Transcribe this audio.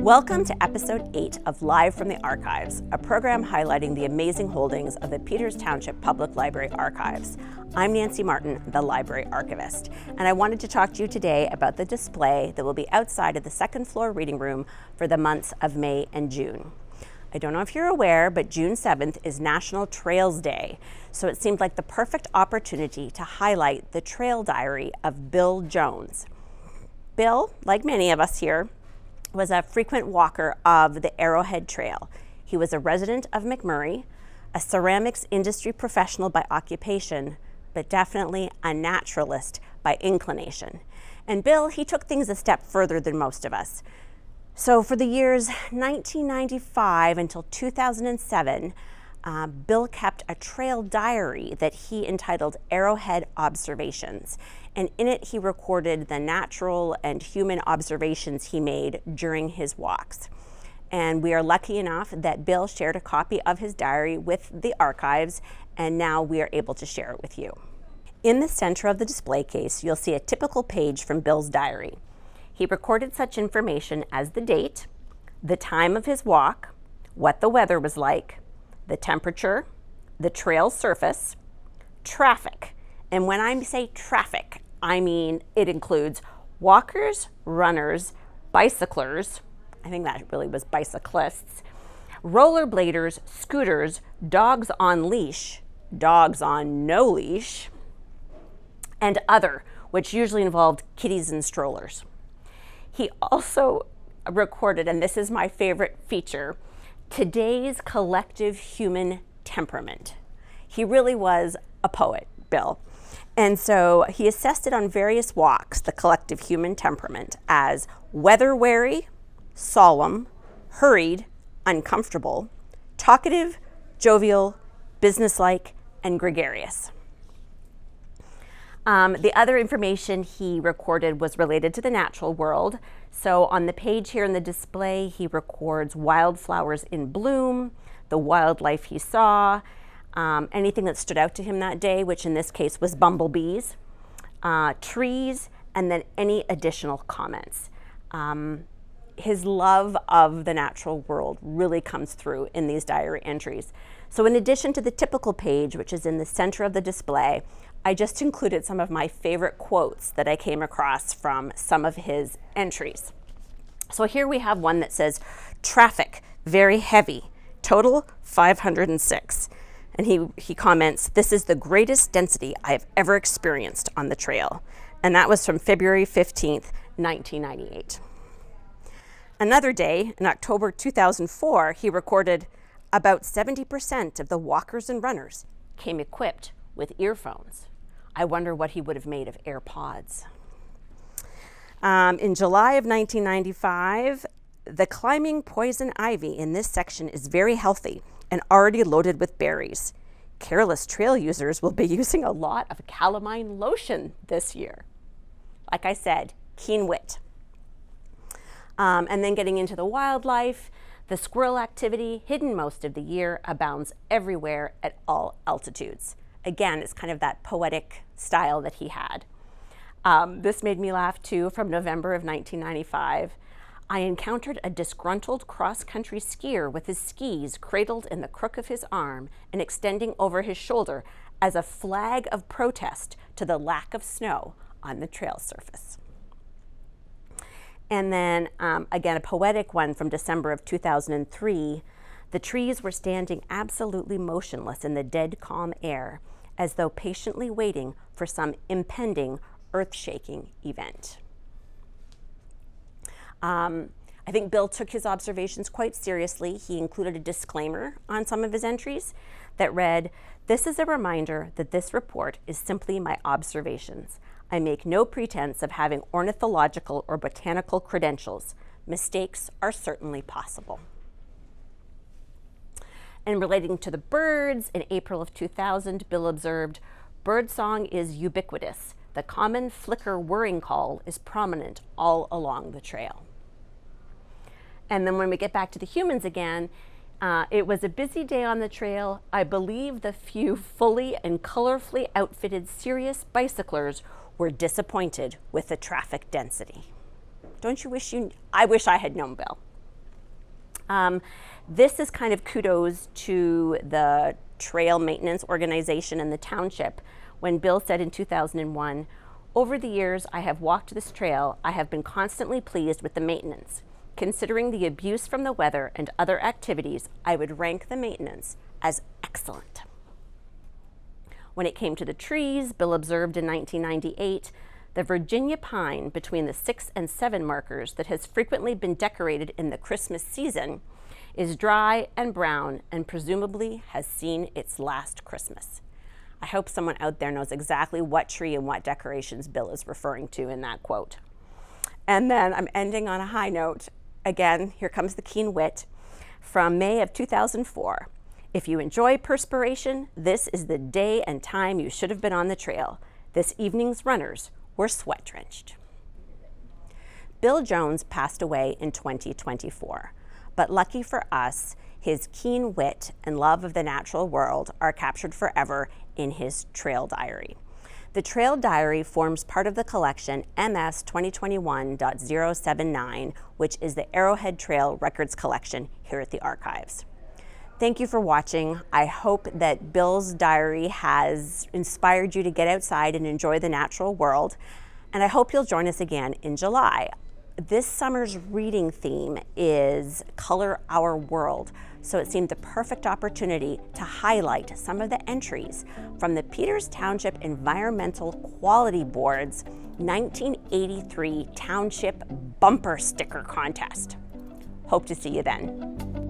Welcome to episode 8 of Live from the Archives, a program highlighting the amazing holdings of the Peters Township Public Library archives. I'm Nancy Martin, the library archivist, and I wanted to talk to you today about the display that will be outside of the second floor reading room for the months of May and June. I don't know if you're aware, but June 7th is National Trails Day, so it seemed like the perfect opportunity to highlight the trail diary of Bill Jones. Bill, like many of us here, was a frequent walker of the Arrowhead Trail. He was a resident of McMurray, a ceramics industry professional by occupation, but definitely a naturalist by inclination. And Bill, he took things a step further than most of us. So for the years 1995 until 2007, Bill kept a trail diary that he entitled Arrowhead Observations. And in it, he recorded the natural and human observations he made during his walks. And we are lucky enough that Bill shared a copy of his diary with the archives, and now we are able to share it with you. In the center of the display case, you'll see a typical page from Bill's diary. He recorded such information as the date, the time of his walk, what the weather was like, the temperature, the trail surface, traffic. And when I say traffic, I mean it includes walkers, runners, bicyclers, I think that really was bicyclists, rollerbladers, scooters, dogs on leash, dogs on no leash, and other, which usually involved kitties and strollers. He also recorded, and this is my favorite feature, today's collective human temperament. He really was a poet, Bill. And so he assessed it on various walks, the collective human temperament, as weather-wary, solemn, hurried, uncomfortable, talkative, jovial, businesslike, and gregarious. The other information he recorded was related to the natural world. So on the page here in the display, he records wildflowers in bloom, the wildlife he saw, anything that stood out to him that day, which in this case was bumblebees, trees, and then any additional comments. His love of the natural world really comes through in these diary entries. So in addition to the typical page, which is in the center of the display, I just included some of my favorite quotes that I came across from some of his entries. So here we have one that says, traffic, very heavy, total 506. And he comments, this is the greatest density I have ever experienced on the trail. And that was from February 15th, 1998. Another day, in October 2004, he recorded, about 70% of the walkers and runners came equipped with earphones. I wonder what he would have made of AirPods. In July of 1995, the climbing poison ivy in this section is very healthy and already loaded with berries. Careless trail users will be using a lot of calamine lotion this year. Like I said, keen wit. And then getting into the wildlife, the squirrel activity, hidden most of the year, abounds everywhere at all altitudes. Again, it's kind of that poetic style that he had. This made me laugh too. From November of 1995, I encountered a disgruntled cross-country skier with his skis cradled in the crook of his arm and extending over his shoulder as a flag of protest to the lack of snow on the trail surface. And then again, a poetic one from December of 2003, the trees were standing absolutely motionless in the dead calm air, as though patiently waiting for some impending earth-shaking event. I think Bill took his observations quite seriously. He included a disclaimer on some of his entries that read, this is a reminder that this report is simply my observations. I make no pretense of having ornithological or botanical credentials. Mistakes are certainly possible. And relating to the birds, in April of 2000, Bill observed, birdsong is ubiquitous. The common flicker whirring call is prominent all along the trail. And then when we get back to the humans again, it was a busy day on the trail. I believe the few fully and colorfully outfitted serious bicyclers were disappointed with the traffic density. Don't you wish I wish I had known Bill. This is kind of kudos to the trail maintenance organization in the township when Bill said in 2001, "Over the years I have walked this trail, I have been constantly pleased with the maintenance. Considering the abuse from the weather and other activities, I would rank the maintenance as excellent." When it came to the trees, Bill observed in 1998, "The Virginia pine between the 6 and 7 markers that has frequently been decorated in the Christmas season is dry and brown and presumably has seen its last Christmas." I hope someone out there knows exactly what tree and what decorations Bill is referring to in that quote. And then I'm ending on a high note. Again, here comes the keen wit from May of 2004. "If you enjoy perspiration, this is the day and time you should have been on the trail. This evening's runners were sweat-drenched." Bill Jones passed away in 2024, but lucky for us, his keen wit and love of the natural world are captured forever in his trail diary. The trail diary forms part of the collection MS 2021.079, which is the Arrowhead Trail Records collection here at the Archives. Thank you for watching. I hope that Bill's diary has inspired you to get outside and enjoy the natural world, and I hope you'll join us again in July. This summer's reading theme is Color Our World, so it seemed the perfect opportunity to highlight some of the entries from the Peters Township Environmental Quality Board's 1983 Township Bumper Sticker Contest. Hope to see you then.